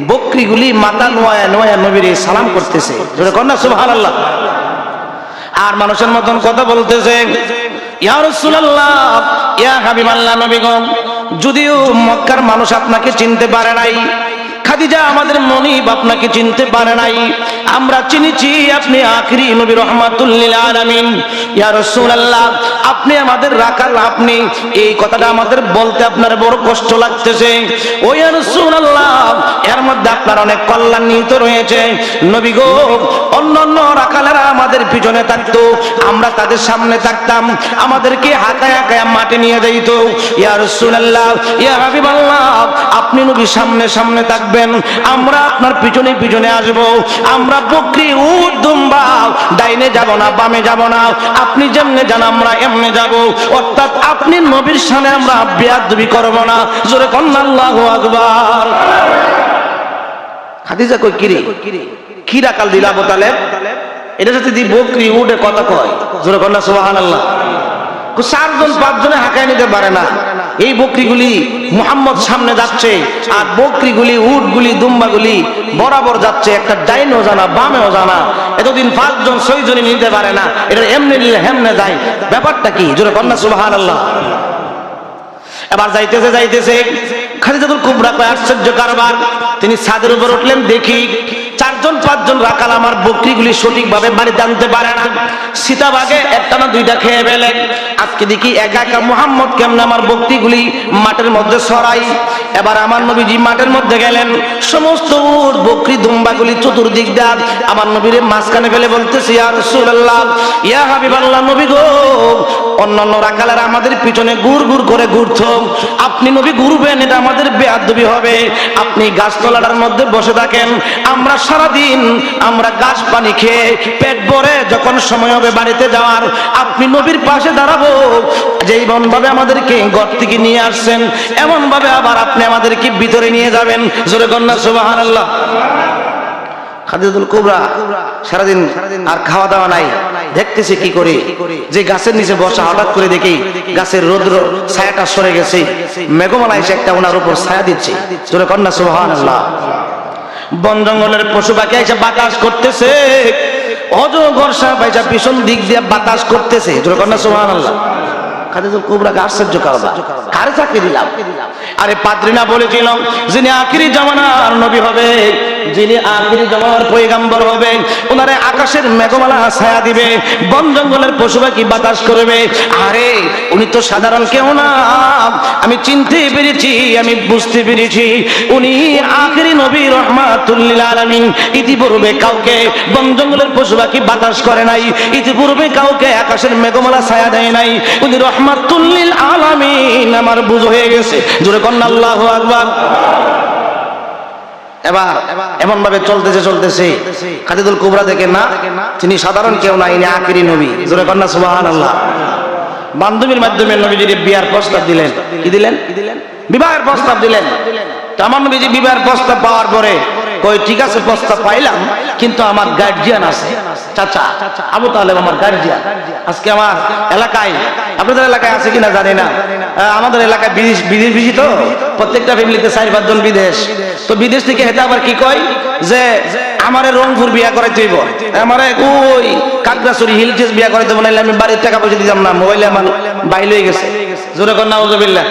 S1: বকরিগুলি মাথা নোয়া নোয়া নবীর সালাম করতেছে। জোরে কন্যা সুবহানাল্লাহ। আর মানুষের মতন কথা বলতেছে, ইয়া রাসূলুল্লাহ, ইয়া হাবিবাল্লাহ, নবী গো, যদিও মক্কার মানুষ আপনাকে চিনতে পারে নাই, খাদিজা আমাদের মনিব আপনাকে চিনতে পারে নাই, আমরা চিনেছি আপনি আখিরি নবী রাহমাতুল লিল আলামিন। ইয়া রাসূলুল্লাহ, আপনি আমাদের রাখাল, আপনি এই কথাটা আমাদের বলতে আপনার বড় কষ্ট লাগতেছে। ও ইয়া রাসূলুল্লাহ, এর মধ্যে আপনার অনেক কল্যাণ নিহিত রয়েছে। নবী গো, অন্যান্য রাখালেরা আমাদের পিছনে থাকতো, আমরা তাদের সামনে থাকতাম, আমাদেরকে হাঁকায় হাঁকায় মাঠে নিয়ে যাইতো। ইয়া রাসূলুল্লাহ, ইয়া হাবিবাল্লাহ, আপনি নবী সামনে সামনে থাকবেন, আমরা আপনার পিছনে পিছনে আসবো, আমরা বকরি উট দুম্বা ডাইনে যাব না বামে যাব না, আপনি যেমনে যান আমরা এমনে যাব, অর্থাৎ আপনি নবীর সামনে আমরা বেয়াদবি করব না। জোরে কন্না আল্লাহু আকবার। খাদিজা কই কিরে, কি রাখাল দিল আবু তালেব, এটা সাথে দি বকরি উটে কথা কয়। জোরে কন্না সুবহানাল্লাহ। 4 জন 5 জনে হাঁকায় নিতে পারে না। এই বকরিগুলি মুহাম্মদ সামনে যাচ্ছে, আর বকরিগুলি উটগুলি দুম্বাগুলি বরাবর যাচ্ছে, একটা ডাইনও জানা বামেও জানা। এতদিন 5 জন 6 জনই নিতে পারে না, এটা এমনি নিলে হেমনে যায়, ব্যাপারটা কি? জোরে কন্যা সুবহানাল্লাহ। এবার যাইতেছে যাইতেছে খাদিজাতুল কুবরা কয় আশ্চর্য কারবার। তিনি ছাদের উপর উঠলেন, দেখি 4 জন 5 জন রাখাল আমার বকরিগুলি সঠিকভাবে বাড়িতে আনতে পারে না, সীতাবাগে একটা না 2টা খেয়ে ফেলে। আজকে দেখি একা একা মুহাম্মদ কেমন আমার বকরিগুলি মাঠের মধ্যে ছড়াই। এবার আমার নবীজি মাঠের মধ্যে গেলেন, সমস্ত উট বকরি দুম্বাগুলি চতুর্দিক দিয়ে আমার নবীরে মাঝখানে ফেলে বলতেছে, ইয়া রাসূলুল্লাহ, ইয়া হাবিবাল্লাহ, নবী গো, অন্যান্য রাখালেরা আমাদের পিছনে গুড় গুড় করে ঘুরতো, আপনি নবী ঘুরবেন, এটা আমাদের বেয়াদবি হবে। আপনি গাছতলাটার মধ্যে বসে থাকেন, আমরা সারাদিন আমরা গাছ পানি খেয়ে পেট ভরে যখন সময় হবে বাড়িতে যাওয়ার, আপনি নবীর পাশে দাঁড়াবো। যেমন ভাবে আমাদেরকে ঘর থেকে নিয়ে আসছেন, এমন ভাবে আবার আপনি আমাদেরকে ভিতরে নিয়ে যাবেন। জোরে কন্যা সুবহানাল্লাহ। খাদিজাতুল কুবরা সারাদিন আর খাওয়া দাওয়া নাই, দেখতেছে কি করে, যে গাছের নিচে বসা, হঠাৎ করে দেখি গাছের রৌদ্র ছায়াটা সরে গেছে, মেঘমালা এসে একটা ওনার উপর ছায়া দিচ্ছে। জোরে কন্যা সুবহানাল্লাহ। বন জঙ্গলের পশু পাখি এসে বাতাস করতেছে, অজগর সাপ এসে পিছন দিক দিয়ে বাতাস করতেছে। জোরে কন্যা সুবহানাল্লাহ। খাদিজাতুল কুবরাকে আশ্চর্য কারবার, কারে চাকরি দিলাম? আরে পাদ্রী না বলেছিল যিনি আখিরি জামানার নবী হবে, যিনি আখিরি জামানার পয়গম্বর হবে, ওনারে আকাশের মেঘমালা ছায়া দিবে, বন জঙ্গলের পশু পাখি বাতাস করবে। আরে উনি তো সাধারণ কেউ না, আমি চিনতে পেরেছি, আমি বুঝতে পেরেছি উনি আখিরি নবী রহমাতুল লিল আলামিন। ইতিপূর্বে কাউকে বন জঙ্গলের পশু পাখি বাতাস করে নাই, ইতিপূর্বে কাউকে আকাশের মেঘমালা ছায়া দেয় নাই, উনি রহমাতুল লিল আলামিন। আমার বুঝ হয়ে গেছে, জোরে কন্না আল্লাহু আকবার। এবার এমন ভাবে চলতেছে খাদিজুল কুবরা দেখে না তিনি সাধারণ কেউ না, ইনি আখিরি নবী, জোরে কন্না সুবহানাল্লাহ। বান্ধবীর মাধ্যমে নবীজির বিয়ার প্রস্তাব দিলেন। কি দিলেন? বিবাহের প্রস্তাব দিলেন। তো আমার নবীজি বিবাহের প্রস্তাব পাওয়ার পরে কই ঠিক আছে প্রস্তাব পাইলাম, কিন্তু আমার গার্জিয়ান আছে, চাচা আবু তালেব আমার গার্জিয়ান। আজকে আমার এলাকায়, আপনাদের এলাকায় আছে কিনা জানি না, আমাদের এলাকায় বিদেশ তো প্রত্যেকটা ফ্যামিলিতে 4-5 জন বিদেশ। তো বিদেশ থেকে হেঁটে আবার কি কয় যে আমারে রংপুর বিয়া করাইতে হইব, আমারে ওই কাকড়াছড়ি হিলটেস বিয়া করাইতে হবে, নাইলে আমি বাড়ির টাকা পয়সা দিতাম না, মোবাইলে আমার বাইল হয়ে গেছে, জোরে কর নাউযুবিল্লাহ।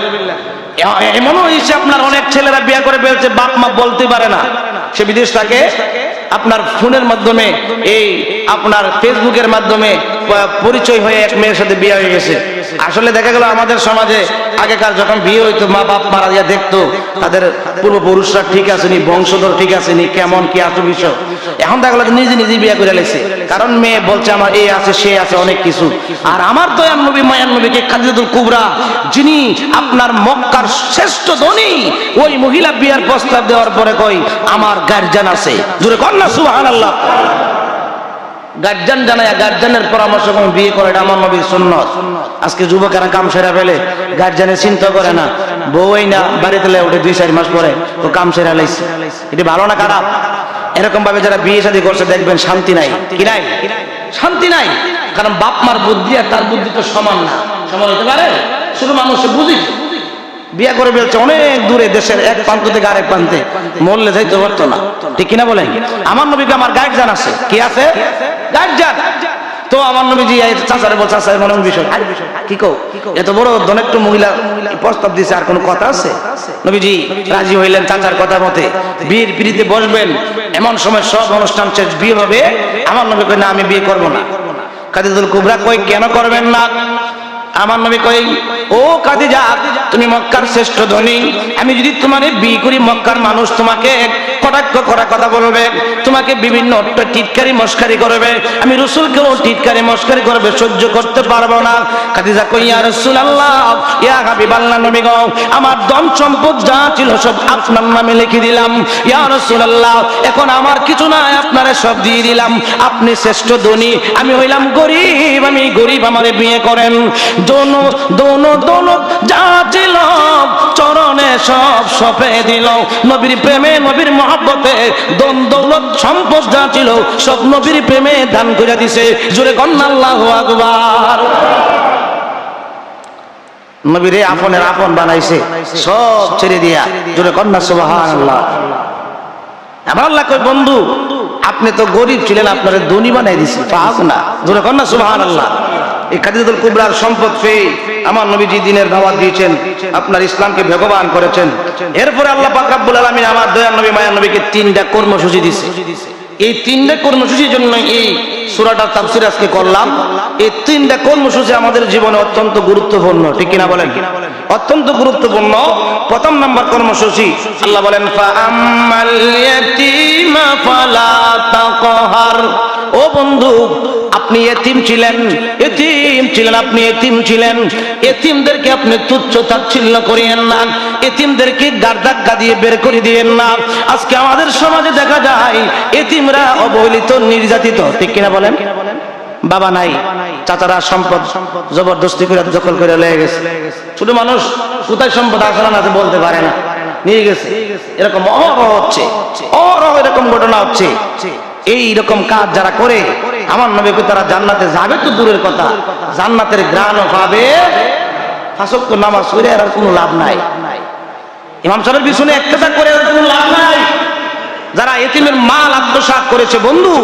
S1: এমনও হয়েছে আপনার অনেক ছেলেরা বিয়ে করে ফেলছে, বাপ মা বলতে পারে না, সে বিদেশ থাকে, আপনার ফোনের মাধ্যমে এই আপনার ফেসবুকের মাধ্যমে পরিচয় হয়ে এক মেয়ের সাথে বিয়ে হয়ে গেছে। আসলে দেখা গেল আমাদের সমাজে আগেকার যখন বিয়ে হইতো মা বাপ মারা গিয়ে দেখতো তাদের পূর্বপুরুষরা ঠিক আছে নি, বংশধর ঠিক আছে নি, কেমন কি আছে বিষয়। এখন দেখা গেল নিজে নিজে বিয়ে করে লেছে, কারণ মেয়ে বলছে আমার এই আছে সে আছে অনেক কিছু। আর আমার দয়ার নবী মায়ার নবীকে খাদিজাতুল কুবরা, যিনি আপনার মক্কার শ্রেষ্ঠ ধনী, ওই মহিলা বিয়ার প্রস্তাব দেওয়ার পরে কই আমার গার্জিয়ান আছে, জোরে কর না সুবহানাল্লাহ। গার্জিয়ান জানায়, গার্জিয়ানের পরামর্শ করে বিয়ে করে, এটা আমার নবীর সুন্নাত। আজকে যুবকেরা কাম সেরা ফেলে, গার্জিয়ানের চিন্তা করে না, বউই না বাড়িতে উঠে 2-4 মাস পরে তো কাম সেরা লাইছে। এটা ভালো না খারাপ? এরকম ভাবে যারা বিয়ে শাদী করছে দেখবেন শান্তি নাই, কি নাই? শান্তি নাই। কারণ বাপ মার বুদ্ধি আর তার বুদ্ধি তো সমান না, সমান হতে পারে? শুধু মানুষ বুঝি বিয়ে করে ফেলছে অনেক দূরে, দেশের এক প্রান্ত থেকে আরেক প্রান্তে, মরলে যাইতে পারতো না, ঠিক কিনা বলেন? আমার নবীকে আমার গার্জিয়ান আছে, কি আছে? গার্জিয়ান। তো আমার নবীজি চাচারে বল, চাচা মনে বিষয় কি কও, এত বড় ধনেক্ট মহিলা প্রস্তাব দিছে, আর কোনো কথা আছে? নবীজি রাজি হইলেন চাচার কথা মতে, বিয়ের পিড়িতে বসবেন, এমন সময় সব অনুষ্ঠান শেষ, বিয়ে হবে। আমার নবী কই না আমি বিয়ে করব না। খাদিজাতুল কুবরা কই কেন করবেন না? আমার নবী কই ও খাদিজা, তুমি মক্কার শ্রেষ্ঠ ধনী, আমি যদি তোমারে বিয়ে করি মক্কার মানুষ তোমাকে কটাক্ষ করা কথা বলবে, তোমাকে বিভিন্ন টিটকারি মস্কারি করবে, আমি রাসূলকেও টিটকারি মস্কারি করবে, সহ্য করতে পারবো না। খাদিজা কই ইয়া রাসূলুল্লাহ, ইয়া হাবিবাল্লাহ, নবী গো আমার ধন সম্পদ যা ছিল সব আপনার নামে লিখে দিলাম, ইয়া রাসূলুল্লাহ এখন আমার কিছু নাই, আপনারে সব দিয়ে দিলাম, আপনি শ্রেষ্ঠ ধনী, আমি হইলাম গরিব, আমি গরিব, আমারে বিয়ে করেন। দোনো দোনো দোনো যা ছিল চরণে সব সঁপে দিল, নবীর প্রেমে নবীর মহব্বতে দন দৌলত সম্পদ যা ছিল সব নবীর প্রেমে দান করে দিছে, জোরে কন্না আল্লাহু আকবার। নবীরে আপনের আপন বানাইছে, সব ছেড়ে দিয়া, জোরে কন্না সুবহানাল্লাহ। আমার আল্লাহ কই বন্ধু আপনি তো গরিব ছিলেন, আপনারে ধনী বানাই দিছি, ফাগনা, জোরে কন্না সুবহানাল্লাহ। এই খাদিজাতুল কুবরার সম্পদ পেয়ে আমার নবীজি দিনের দাওয়াত দিয়েছেন, আপনার ইসলামকে ভগবান করেছেন। এরপরে আল্লাহ পাক রব্বুল আলামিন আমার দয়ার নবী মায়ার নবীকে 3টা কর্মসূচি দিয়েছে। এই 3টা কর্মসূচির জন্য এই সূরাটা তাফসীর আজকে করলাম। এই 3টা কর্মসূচি আমাদের জীবনে অত্যন্ত গুরুত্বপূর্ণ, ঠিক কিনা বলেন? অত্যন্ত গুরুত্বপূর্ণ। প্রথম নাম্বার কর্মসূচি আল্লাহ বলেন ফাআম্মাল ইয়াতীমা ফালা তাকহার। ও বন্ধু আপনি এতিম ছিলেন, আপনি এতিম ছিলেন, এতিমদেরকে আপনি তুচ্ছ তাচ্ছিল্য করিয়েন না, এতিমদেরকে গার্দাক্কা দিয়ে বের করে দিয়েন না। আজকে আমাদের সমাজে দেখা যায় এতিমরা অবহেলিত, নির্যাতিত, ঠিক কিনা বলেন? বাবা নাই, চাচারা সম্পদ জবরদস্তি করে দখল করে লয়ে গেছে, ছোট মানুষ কোথায় সম্পদ আসলে না বলতে পারে না, নিয়ে গেছে। এরকম অহরহ হচ্ছে, অহরহ এরকম ঘটনা হচ্ছে। এই রকম কাজ যারা করে আমার নবীকে তারা জান্নাতে যাবে তো দূরের কথা, জান্নাতের ঘ্রাণও পাবে। পাঁচ ওয়াক্ত নামাজ পড়ে আর কোনো লাভ নাই, ইমাম সাহেবের পিছনে ইক্তেদা করে আর কোনো লাভ নাই। যারা এতিমের মাল আত্মসাৎ করেছে বন্ধু,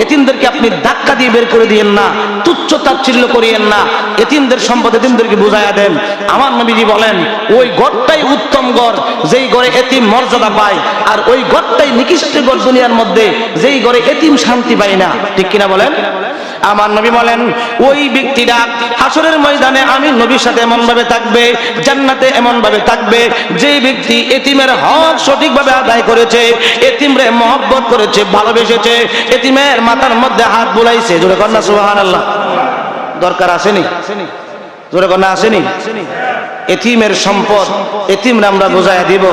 S1: এতিমদেরকে আপনি ধাক্কা দিয়ে বের করে দিয়েন না, তুচ্ছ তাচ্ছিল্য করিয়েন না, এতিমদের সম্পদ এতিমদেরকে বুঝাইয়া দেন। আমার নবীজি বলেন ওই ঘরটাই উত্তম ঘর যেই ঘরে এতিম মর্যাদা পায়, আর ওই ঘরটাই নিকৃষ্ট ঘর দুনিয়ার মধ্যে যেই ঘরে এতিম শান্তি পায় না। ঠিক কিনা বলেন? আমার নবী বলেন ওই ব্যক্তিরা হাসরের ময়দানে আমি নবীর সাথে এমন ভাবে থাকবে, জান্নাতে এমন ভাবে থাকবে, যে ব্যক্তি এতিমের হক সঠিকভাবে আদায় করেছে, এতিমরে মহব্বত করেছে, ভালোবেসেছে, এতিমের মাথার মধ্যে হাত বুলাইছে। জোরে কন্যা সুবহানাল্লাহ। দরকার আসেনি? জোরে কন্যা আসেনি? এতিমের সম্পদ এতিমরা আমরা বোঝাইয়া দিব,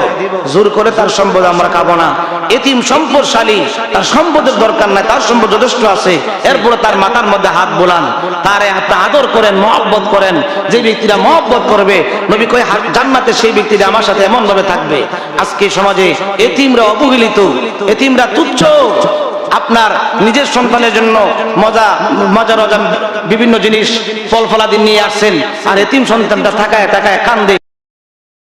S1: জোর করে তার সম্পদ আমরা খাবো না। এতিম সম্পদশালী, তার সম্পদের দরকার নাই, তার সম্পদ যথেষ্ট আছে, এরপরে তার মাথার মধ্যে হাত বোলান, তারে আদর করেন, মহব্বত করেন। যে ব্যক্তিরা মহব্বত করবে, নবী কয় জান্নাতে সেই ব্যক্তিরা আমার সাথে এমন ভাবে থাকবে। আজকে সমাজে এতিমরা অবহেলিত, এতিমরা তুচ্ছ। আপনার নিজের সন্তানের জন্য মজার বিভিন্ন জিনিস ফল ফলাদি নিয়ে আসছেন, আর এতিম সন্তানটা থাকায় কান্দে।